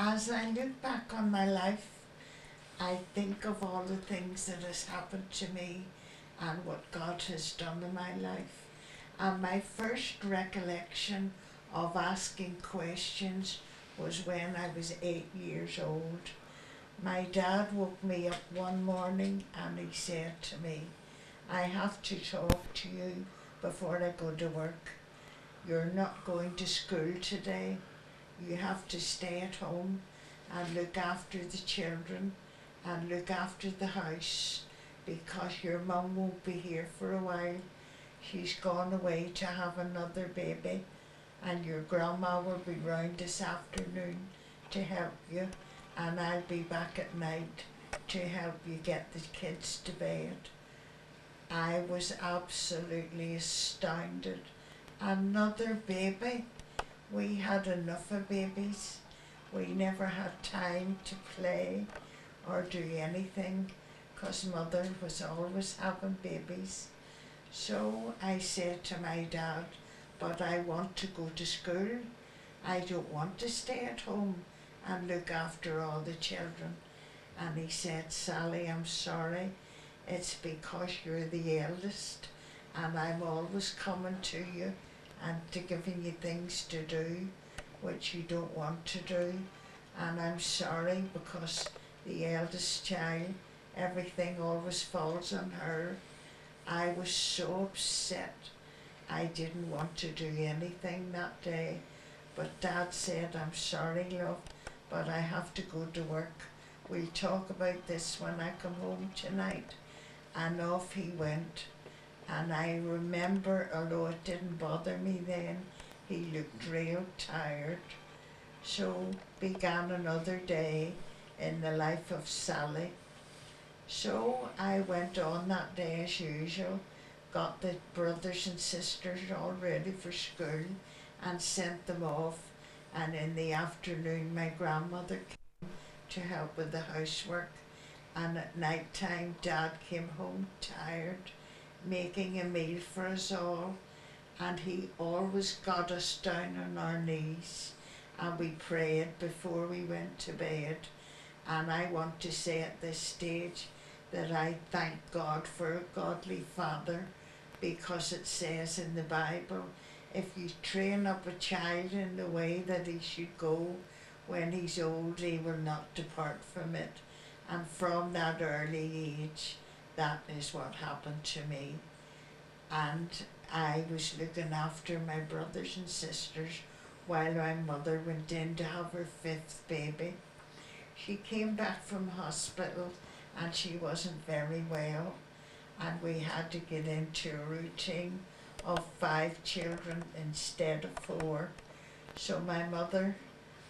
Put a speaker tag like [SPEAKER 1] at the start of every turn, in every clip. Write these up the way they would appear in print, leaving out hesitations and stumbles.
[SPEAKER 1] As I look back on my life, I think of all the things that has happened to me and what God has done in my life. And my first recollection of asking questions was when I was 8 years old. My dad woke me up one morning and he said to me, I have to talk to you before I go to work. You're not going to school today. You have to stay at home and look after the children and look after the house because your mum won't be here for a while. She's gone away to have another baby and your grandma will be round this afternoon to help you, and I'll be back at night to help you get the kids to bed. I was absolutely astounded. Another baby? We had enough of babies. We never had time to play or do anything because mother was always having babies. So I said to my dad, but I want to go to school. I don't want to stay at home and look after all the children. And he said, Sally, I'm sorry. It's because you're the eldest and I'm always coming to you and to giving you things to do which you don't want to do. And I'm sorry because the eldest child, everything always falls on her. I was so upset. I didn't want to do anything that day. But Dad said, I'm sorry, love, but I have to go to work. We'll talk about this when I come home tonight. And off he went. And I remember, although it didn't bother me then, he looked real tired. So began another day in the life of Sally. So I went on that day as usual, got the brothers and sisters all ready for school and sent them off, and in the afternoon my grandmother came to help with the housework, and at night time Dad came home tired, making a meal for us all, and he always got us down on our knees and we prayed before we went to bed. And I want to say at this stage that I thank God for a godly father, because it says in the Bible, if you train up a child in the way that he should go, when he's old he will not depart from it. And from that early age, that is what happened to me. And I was looking after my brothers and sisters while my mother went in to have her 5th baby. She came back from hospital and she wasn't very well, and we had to get into a routine of 5 children instead of 4. So my mother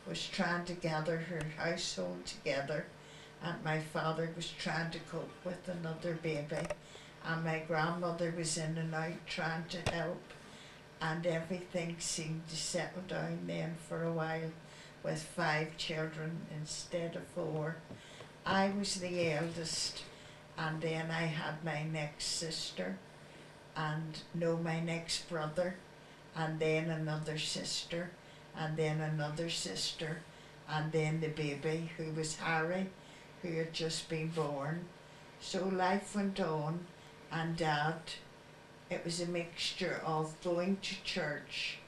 [SPEAKER 1] was trying to gather her household together, and my father was trying to cope with another baby, and my grandmother was in and out trying to help, and everything seemed to settle down then for a while with 5 children instead of 4. I was the eldest, and then I had my next sister, and no, my next brother, and then another sister, and then another sister, and then the baby who was Harry, who had just been born. So life went on, and Dad, it was a mixture of going to church,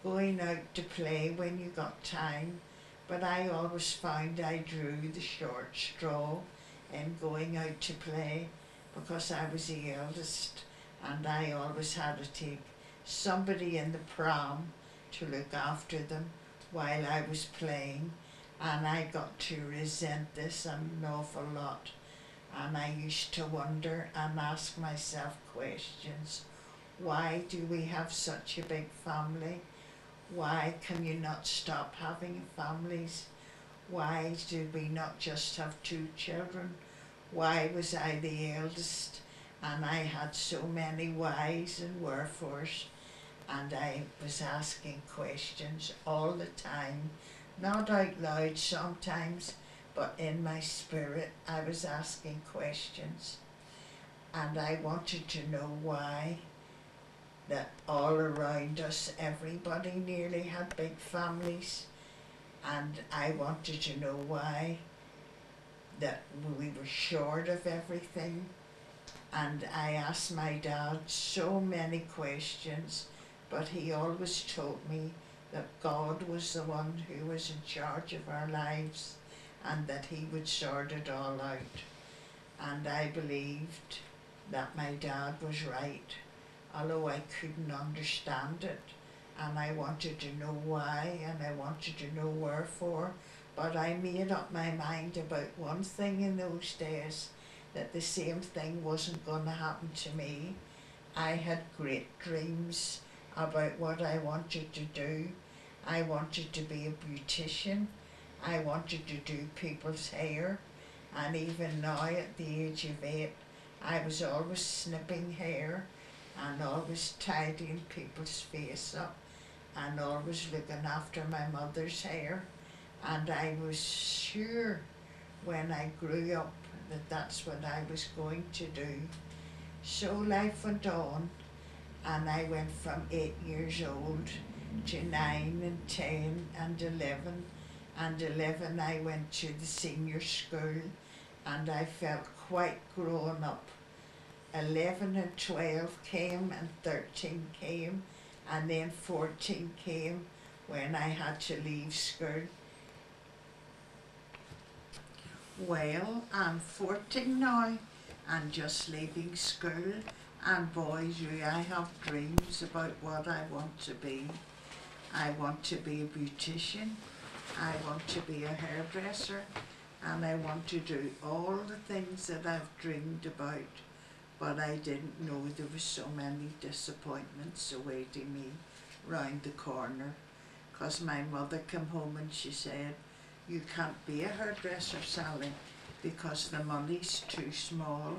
[SPEAKER 1] going out to play when you got time, but I always found I drew the short straw in going out to play because I was the eldest, and I always had to take somebody in the pram to look after them while I was playing, and I got to resent this an awful lot. And I used to wonder and ask myself questions. Why do we have such a big family? Why can you not stop having families? Why do we not just have 2 children? Why was I the eldest and I had so many whys and wherefores? And I was asking questions all the time, not out loud sometimes, but in my spirit I was asking questions. And I wanted to know why that all around us, everybody nearly had big families, and I wanted to know why, that we were short of everything. And I asked my dad so many questions, but he always told me that God was the one who was in charge of our lives and that he would sort it all out. And I believed that my dad was right, although I couldn't understand it, and I wanted to know why, and I wanted to know wherefore. But I made up my mind about one thing in those days, that the same thing wasn't going to happen to me. I had great dreams about what I wanted to do. I wanted to be a beautician. I wanted to do people's hair. And even now, at the age of 8, I was always snipping hair and always tidying people's face up and always looking after my mother's hair. And I was sure when I grew up that that's what I was going to do. So life went on, and I went from 8 years old to 9 and 10 and 11. And 11 I went to the senior school, and I felt quite grown up. 11 and 12 came, and 13 came, and then 14 came when I had to leave school. Well, I'm 14 now and just leaving school, and boys, I have dreams about what I want to be. I want to be a beautician, I want to be a hairdresser, and I want to do all the things that I've dreamed about. But I didn't know there were so many disappointments awaiting me round the corner, because my mother came home and she said, "You can't be a hairdresser, Sally, because the money's too small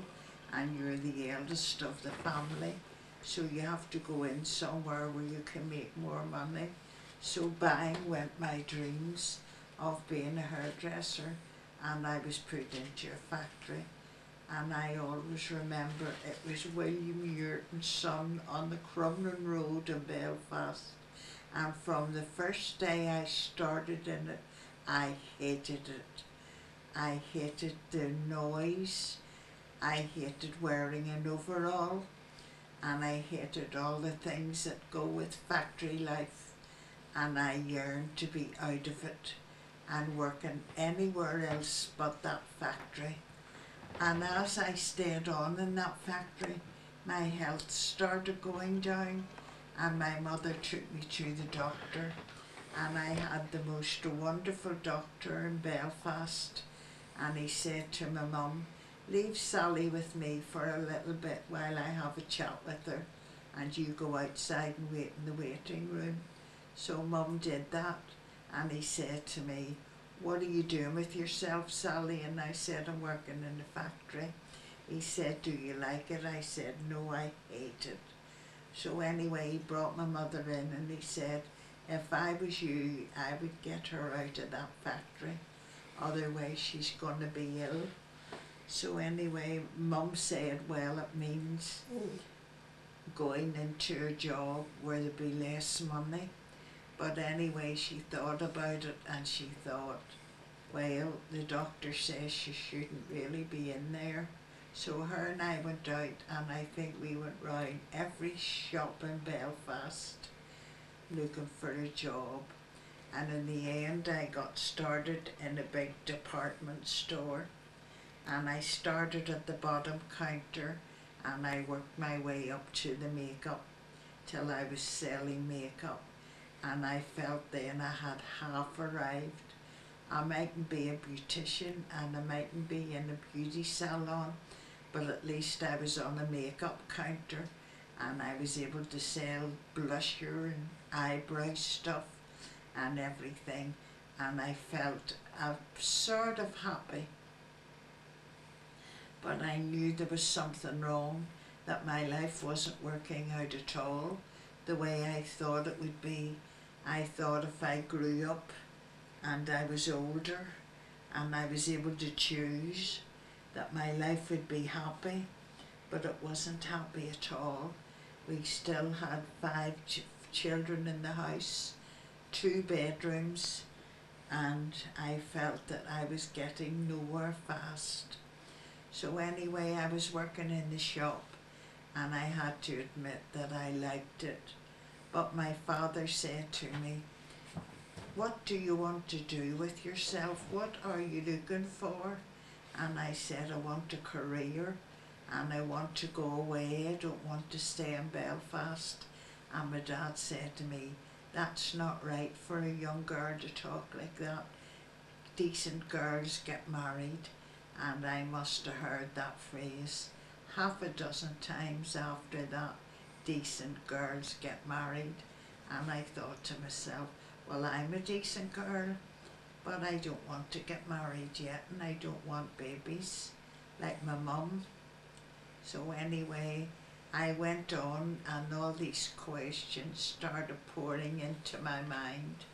[SPEAKER 1] and you're the eldest of the family, so you have to go in somewhere where you can make more money." So bang went my dreams of being a hairdresser, and I was put into a factory. And I always remember it was William Yurton's son on the Crumlin Road in Belfast. And from the first day I started in it, I hated it. I hated the noise, I hated wearing an overall, and I hated all the things that go with factory life. And I yearned to be out of it and working anywhere else but that factory. And as I stayed on in that factory, my health started going down, and my mother took me to the doctor, and I had the most wonderful doctor in Belfast, and he said to my mum, "Leave Sally with me for a little bit while I have a chat with her, and you go outside and wait in the waiting room." So Mum did that, and he said to me, "What are you doing with yourself, Sally?" And I said, "I'm working in the factory." He said, "Do you like it?" I said, "No, I hate it." So anyway, he brought my mother in, and he said, "If I was you, I would get her out of that factory, otherwise she's going to be ill." So anyway, Mum said, "Well, it means going into a job where there'd be less money." But anyway, she thought about it, and she thought, well, the doctor says she shouldn't really be in there. So her and I went out, and I think we went round every shop in Belfast looking for a job. And in the end, I got started in a big department store, and I started at the bottom counter, and I worked my way up to the makeup till I was selling makeup. And I felt then I had half arrived. I mightn't be a beautician and I mightn't be in a beauty salon, but at least I was on a makeup counter, and I was able to sell blusher and eyebrow stuff and everything, and I felt sort of happy. But I knew there was something wrong, that my life wasn't working out at all the way I thought it would be. I thought if I grew up and I was older and I was able to choose, that my life would be happy, but it wasn't happy at all. We still had 5 children in the house, 2 bedrooms, and I felt that I was getting nowhere fast. So anyway, I was working in the shop, and I had to admit that I liked it. But my father said to me, "What do you want to do with yourself? What are you looking for?" And I said, "I want a career, and I want to go away. I don't want to stay in Belfast." And my dad said to me, "That's not right for a young girl to talk like that. Decent girls get married." And I must have heard that phrase half a dozen times after that. Decent girls get married. And I thought to myself, well, I'm a decent girl, but I don't want to get married yet, and I don't want babies like my mum. So anyway, I went on, and all these questions started pouring into my mind.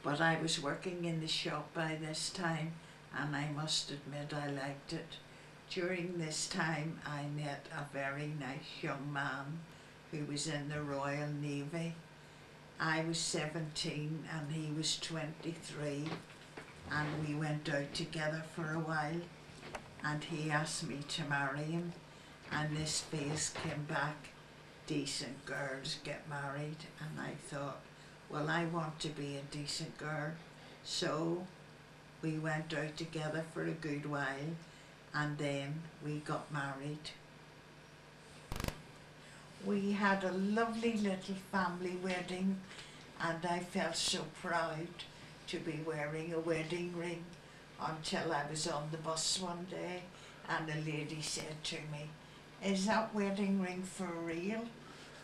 [SPEAKER 1] But I was working in the shop by this time, and I must admit I liked it. During this time I met a very nice young man who was in the Royal Navy. I was 17 and he was 23, and we went out together for a while, and he asked me to marry him, and this phrase came back, decent girls get married, and I thought, well, I want to be a decent girl. So we went out together for a good while, and then we got married. We had a lovely little family wedding, and I felt so proud to be wearing a wedding ring until I was on the bus one day and a lady said to me, "Is that wedding ring for real?"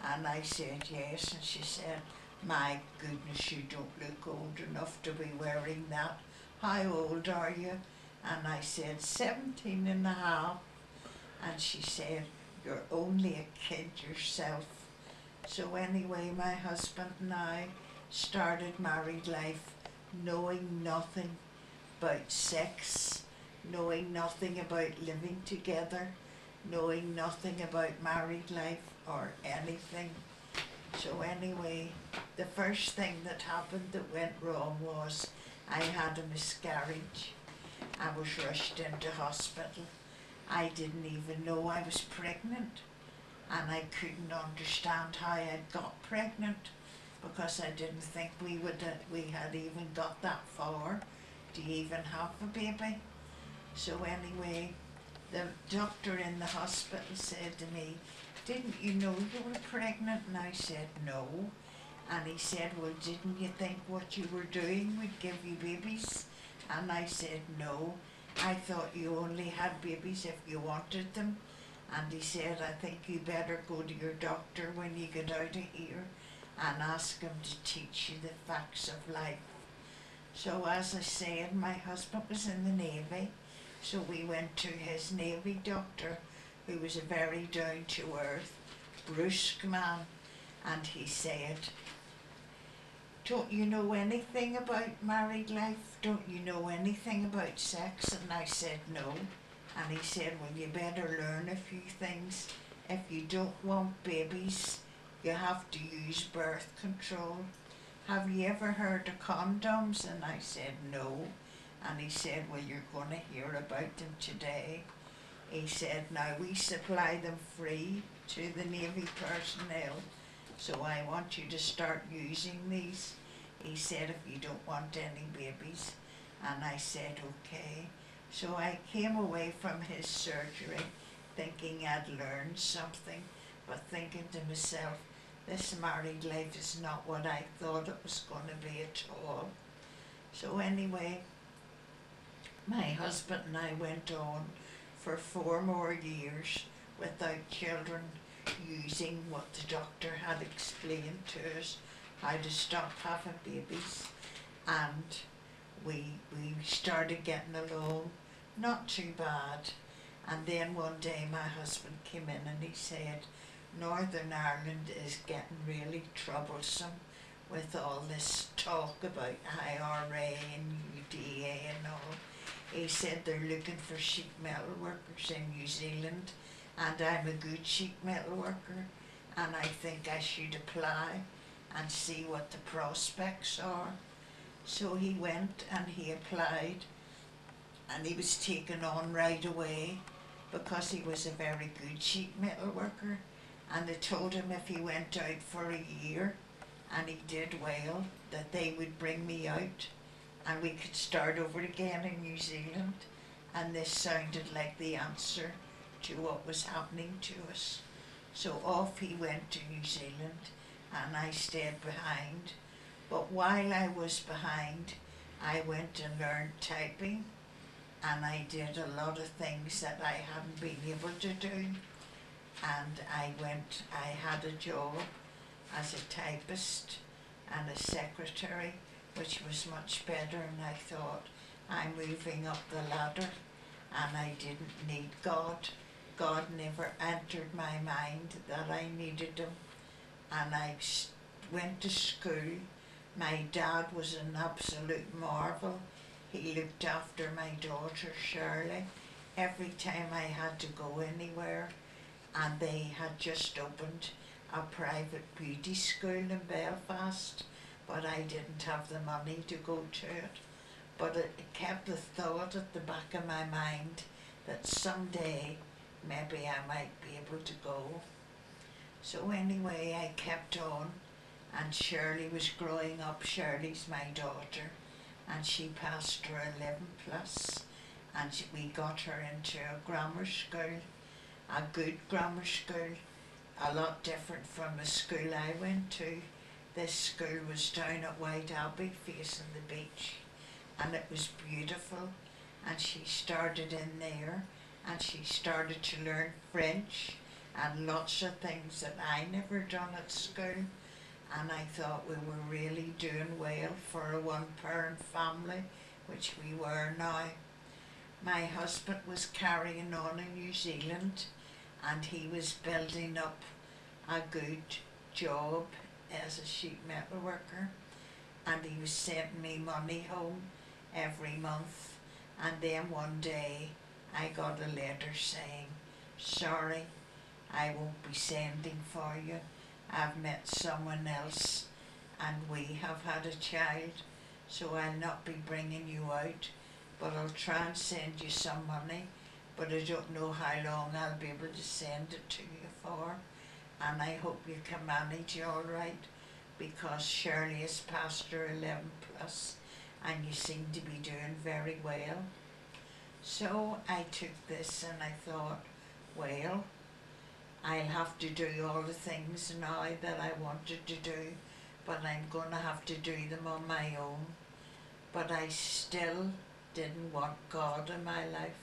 [SPEAKER 1] And I said yes, and she said, "My goodness, you don't look old enough to be wearing that. How old are you?" And I said 17 and a half. And she said, "You're only a kid yourself." So anyway, my husband and I started married life knowing nothing about sex, knowing nothing about living together, knowing nothing about married life or anything. So anyway, the first thing that happened that went wrong was I had a miscarriage. I was rushed into hospital. I didn't even know I was pregnant, and I couldn't understand how I'd got pregnant, because I didn't think we had even got that far to even have a baby. So anyway, the doctor in the hospital said to me, "Didn't you know you were pregnant?" And I said no. And he said, "Well, didn't you think what you were doing would give you babies?" And I said no. "I thought you only had babies if you wanted them." And he said, "I think you better go to your doctor when you get out of here and ask him to teach you the facts of life." So as I said, my husband was in the Navy, so we went to his Navy doctor, who was a very down-to-earth, brusque man, and he said, "Don't you know anything about married life? Don't you know anything about sex?" And I said no. And he said, "Well, you better learn a few things. If you don't want babies, you have to use birth control. Have you ever heard of condoms?" And I said no. And he said, "Well, you're going to hear about them today." He said, "Now we supply them free to the Navy personnel, so I want you to start using these." He said, "If you don't want any babies." And I said okay. So I came away from his surgery thinking I'd learned something, but thinking to myself, this married life is not what I thought it was going to be at all. So anyway, my husband and I went on for 4 more years without children, using what the doctor had explained to us, how to stop having babies, and we started getting along not too bad. And then one day my husband came in and he said, "Northern Ireland is getting really troublesome with all this talk about IRA and UDA and all." He said they're looking for sheet metal workers in New Zealand, and I'm a good sheet metal worker, and I think I should apply. and see what the prospects are. So he went and he applied, and he was taken on right away because he was a very good sheet metal worker, and they told him if he went out for a year and he did well, that they would bring me out and we could start over again in New Zealand. And this sounded like the answer to what was happening to us. So off he went to New Zealand and I stayed behind. But while I was behind, I went and learned typing, and I did a lot of things that I hadn't been able to do. And I had a job as a typist and a secretary, which was much better, and I thought, I'm moving up the ladder, and I didn't need God. God never entered my mind that I needed him. And I went to school. My dad was an absolute marvel. He looked after my daughter Shirley every time I had to go anywhere, and they had just opened a private beauty school in Belfast, but I didn't have the money to go to it. But it kept the thought at the back of my mind that someday maybe I might be able to go. So anyway, I kept on, and Shirley was growing up. Shirley's my daughter, and she passed her 11 plus, and we got her into a grammar school, a good grammar school, a lot different from the school I went to. This school was down at White Abbey facing the beach, and it was beautiful, and she started in there, and she started to learn French and lots of things that I never done at school. And I thought we were really doing well for a one-parent family, which we were now. My husband was carrying on in New Zealand, and he was building up a good job as a sheet metal worker, and he was sending me money home every month. And then one day I got a letter saying, sorry, I won't be sending for you. I've met someone else and we have had a child, so I'll not be bringing you out, but I'll try and send you some money, but I don't know how long I'll be able to send it to you for, and I hope you can manage all right, because Shirley has passed her 11 plus and you seem to be doing very well. So I took this and I thought, well, I'll have to do all the things now that I wanted to do, but I'm going to have to do them on my own. But I still didn't want God in my life.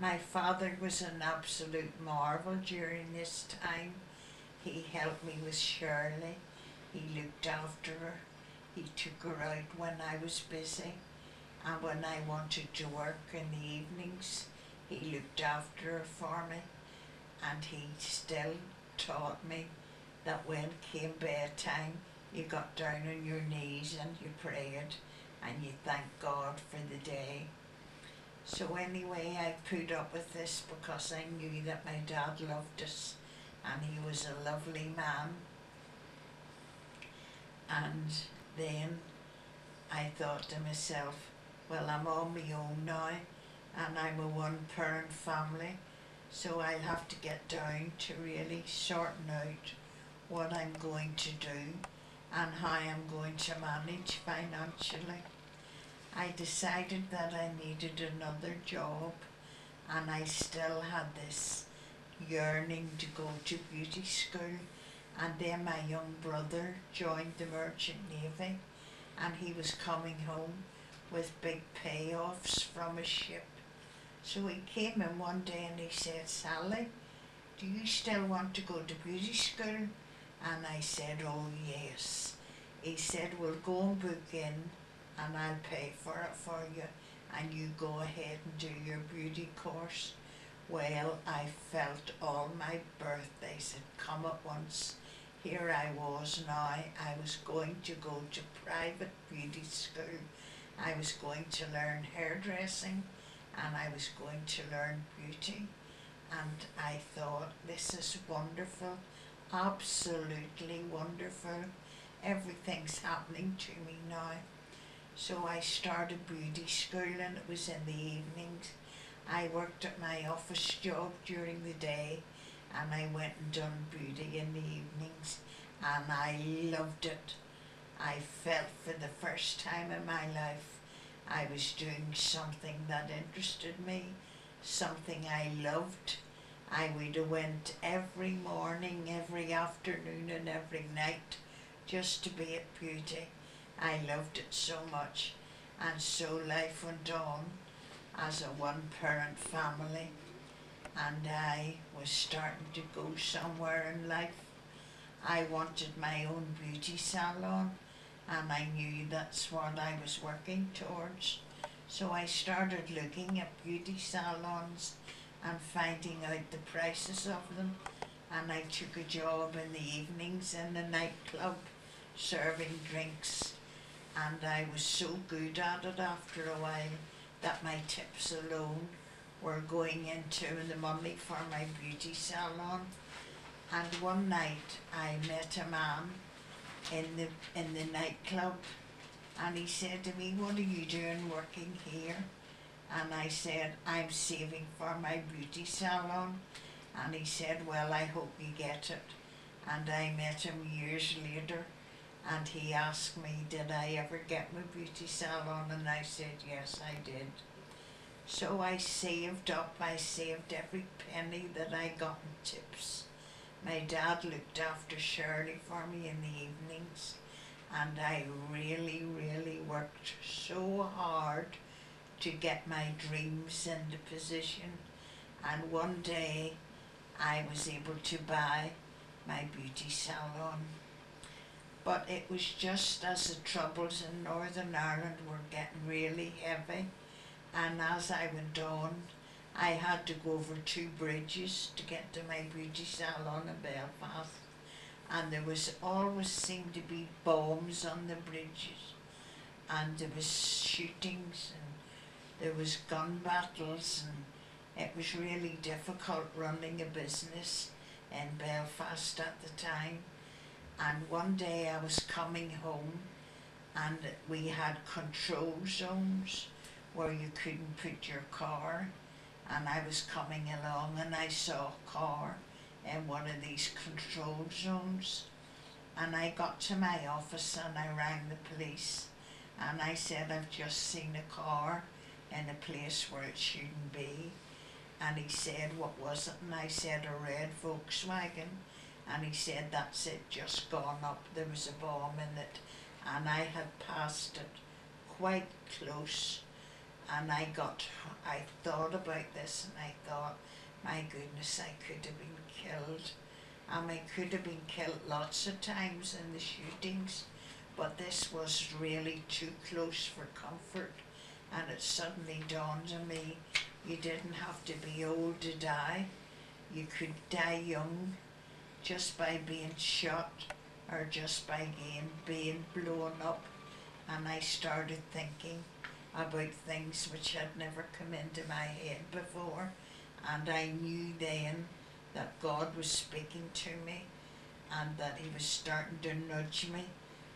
[SPEAKER 1] My father was an absolute marvel during this time. He helped me with Shirley. He looked after her. He took her out when I was busy. And when I wanted to work in the evenings, he looked after her for me. And he still taught me that when it came bedtime, you got down on your knees and you prayed and you thanked God for the day. So anyway, I put up with this because I knew that my dad loved us and he was a lovely man. And then I thought to myself, well, I'm on my own now and I'm a one-parent family, so I'll have to get down to really sorting out what I'm going to do and how I'm going to manage financially. I decided that I needed another job, and I still had this yearning to go to beauty school. And then my young brother joined the Merchant Navy, and he was coming home with big payoffs from a ship. So he came in one day and he said, Sally, do you still want to go to beauty school? And I said, oh yes. He said, well, go and book in and I'll pay for it for you, and you go ahead and do your beauty course. Well, I felt all my birthdays had come at once. Here I was now, I was going to go to private beauty school. I was going to learn hairdressing and I was going to learn beauty. And I thought, this is wonderful, absolutely wonderful. everything's happening to me now. So I started beauty school, and it was in the evenings. I worked at my office job during the day, and I went and done beauty in the evenings, and I loved it. I felt for the first time in my life I was doing something that interested me, something I loved. I would have went every morning, every afternoon and every night just to be at beauty. I loved it so much, and so life went on as a one-parent family, and I was starting to go somewhere in life. I wanted my own beauty salon, and I knew that's what I was working towards. So I started looking at beauty salons and finding out the prices of them, and I took a job in the evenings in the nightclub serving drinks, and I was so good at it after a while that my tips alone were going into the money for my beauty salon. And one night I met a man in the nightclub, and he said to me, "What are you doing working here?" And I said, "I'm saving for my beauty salon." And he said, "Well, I hope you get it." And I met him years later, and he asked me, did I ever get my beauty salon? And I said, yes, I did. So I saved up, I saved every penny that I got in tips. My dad looked after Shirley for me in the evenings, and I really, really worked so hard to get my dreams into position. And one day I was able to buy my beauty salon. But it was just as the troubles in Northern Ireland were getting really heavy, and as I went on, I had to go over 2 bridges to get to my beauty salon in Belfast, and there was always seemed to be bombs on the bridges, and there was shootings, and there was gun battles, and it was really difficult running a business in Belfast at the time. And one day I was coming home, and we had control zones where you couldn't put your car, and I was coming along and I saw a car in one of these control zones, and I got to my office and I rang the police, and I said, "I've just seen a car in a place where it shouldn't be." And he said, "What was it?" And I said, "A red Volkswagen." And he said, "That's it, just gone up. There was a bomb in it." And I had passed it quite close. And I thought about this, and I thought, my goodness, I could have been killed. And I could have been killed lots of times in the shootings, but this was really too close for comfort. And it suddenly dawned on me, you didn't have to be old to die. You could die young, just by being shot or just by being blown up. And I started thinking about things which had never come into my head before, and I knew then that God was speaking to me, and that he was starting to nudge me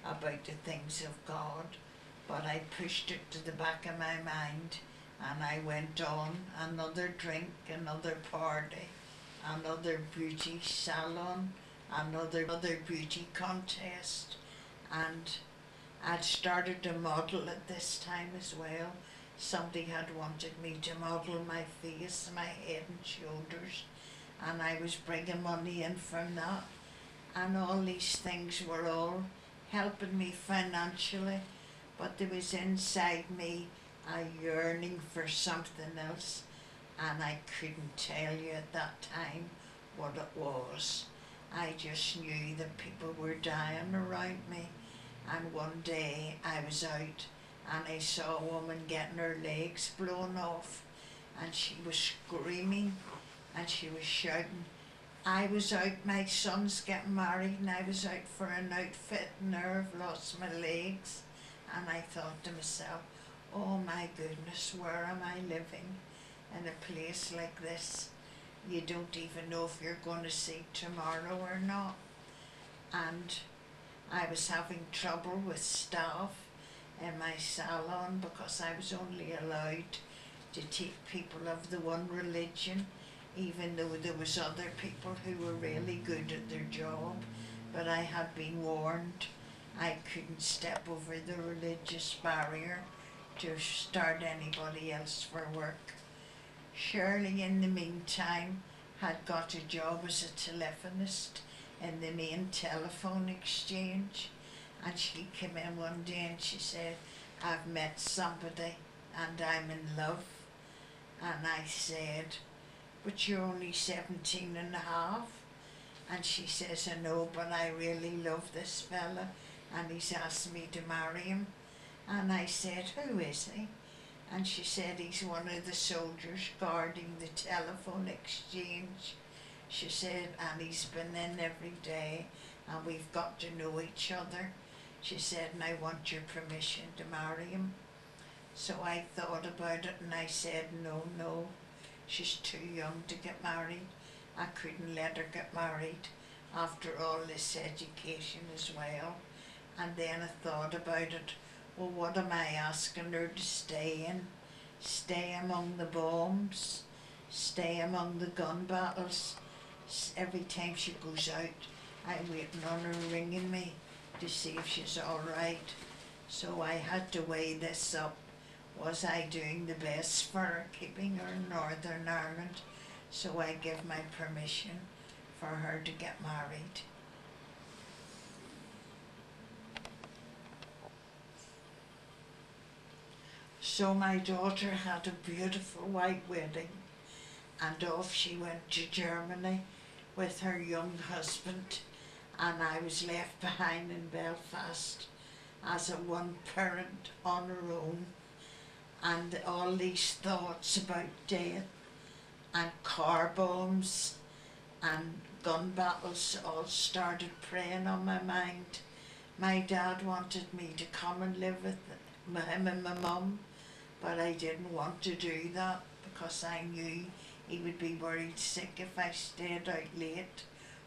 [SPEAKER 1] about the things of God. But I pushed it to the back of my mind, and I went on, another drink, another party, another beauty salon, another beauty contest, and I'd started to model at this time as well. Somebody had wanted me to model my face, my head and shoulders, and I was bringing money in from that, and all these things were all helping me financially, but there was inside me a yearning for something else, and I couldn't tell you at that time what it was. I just knew that people were dying around me, and one day I was out and I saw a woman getting her legs blown off, and she was screaming and she was shouting. I was out, my son's getting married, and I was out for an outfit, and there I've lost my legs. And I thought to myself, oh my goodness, where am I living? In a place like this, you don't even know if you're going to see tomorrow or not. And I was having trouble with staff in my salon because I was only allowed to take people of the one religion, even though there was other people who were really good at their job. But I had been warned I couldn't step over the religious barrier to start anybody else for work. Shirley, in the meantime, had got a job as a telephonist in the main telephone exchange, and she came in one day and she said, "I've met somebody and I'm in love." And I said, "But you're only 17 and a half." And she says, "I know, but I really love this fella and he's asked me to marry him." And I said, "Who is he?" And she said, "He's one of the soldiers guarding the telephone exchange." She said, "And he's been in every day and we've got to know each other." She said, "And I want your permission to marry him." So I thought about it and I said, no, she's too young to get married. I couldn't let her get married after all this education as well. And then I thought about it, well, what am I asking her to stay in? Stay among the bombs, stay among the gun battles. Every time she goes out, I'm waiting on her ringing me to see if she's all right. So I had to weigh this up. Was I doing the best for her, keeping her in Northern Ireland? So I give my permission for her to get married. So my daughter had a beautiful white wedding, and off she went to Germany with her young husband, and I was left behind in Belfast as a one parent on her own. And all these thoughts about death and car bombs and gun battles all started preying on my mind. My dad wanted me to come and live with him and my mum, but I didn't want to do that because I knew he would be worried sick if I stayed out late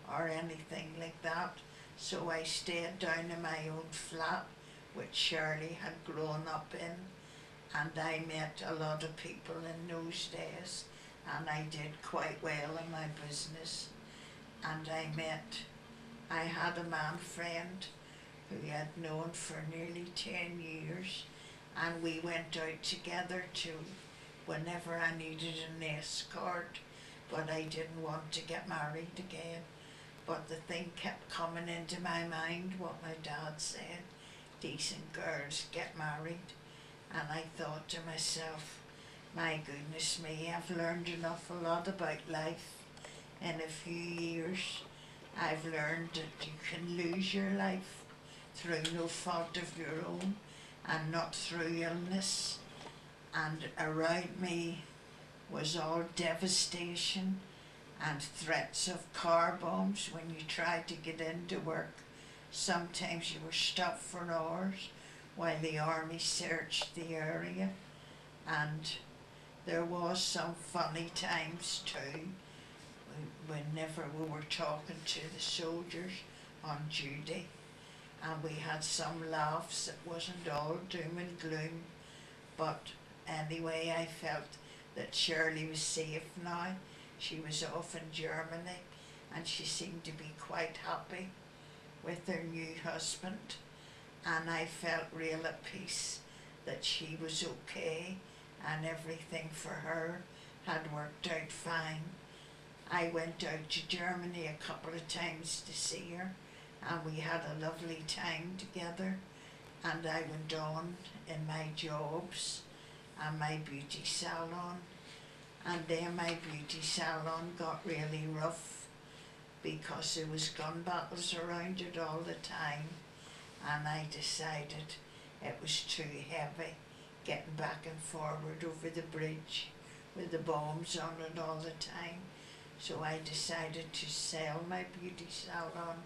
[SPEAKER 1] or anything like that. So I stayed down in my own flat, which Shirley had grown up in. And I met a lot of people in those days, and I did quite well in my business. And I had a man friend who I had known for nearly 10 years, and we went out together to whenever I needed an escort, but I didn't want to get married again. But the thing kept coming into my mind, what my dad said, decent girls get married. And I thought to myself, my goodness me, I've learned an awful lot about life in a few years. I've learned that you can lose your life through no fault of your own and not through illness. And around me was all devastation and threats of car bombs when you tried to get into work. Sometimes you were stopped for hours while the army searched the area, and there was some funny times too whenever we were talking to the soldiers on duty, and we had some laughs. It wasn't all doom and gloom, but anyway I felt that Shirley was safe now. She was off in Germany and she seemed to be quite happy with her new husband. And I felt real at peace that she was okay and everything for her had worked out fine. I went out to Germany a couple of times to see her, and we had a lovely time together, and I went on in my jobs and my beauty salon, and then my beauty salon got really rough because there was gun battles around it all the time. And I decided it was too heavy getting back and forward over the bridge with the bombs on it all the time. So I decided to sell my beauty salon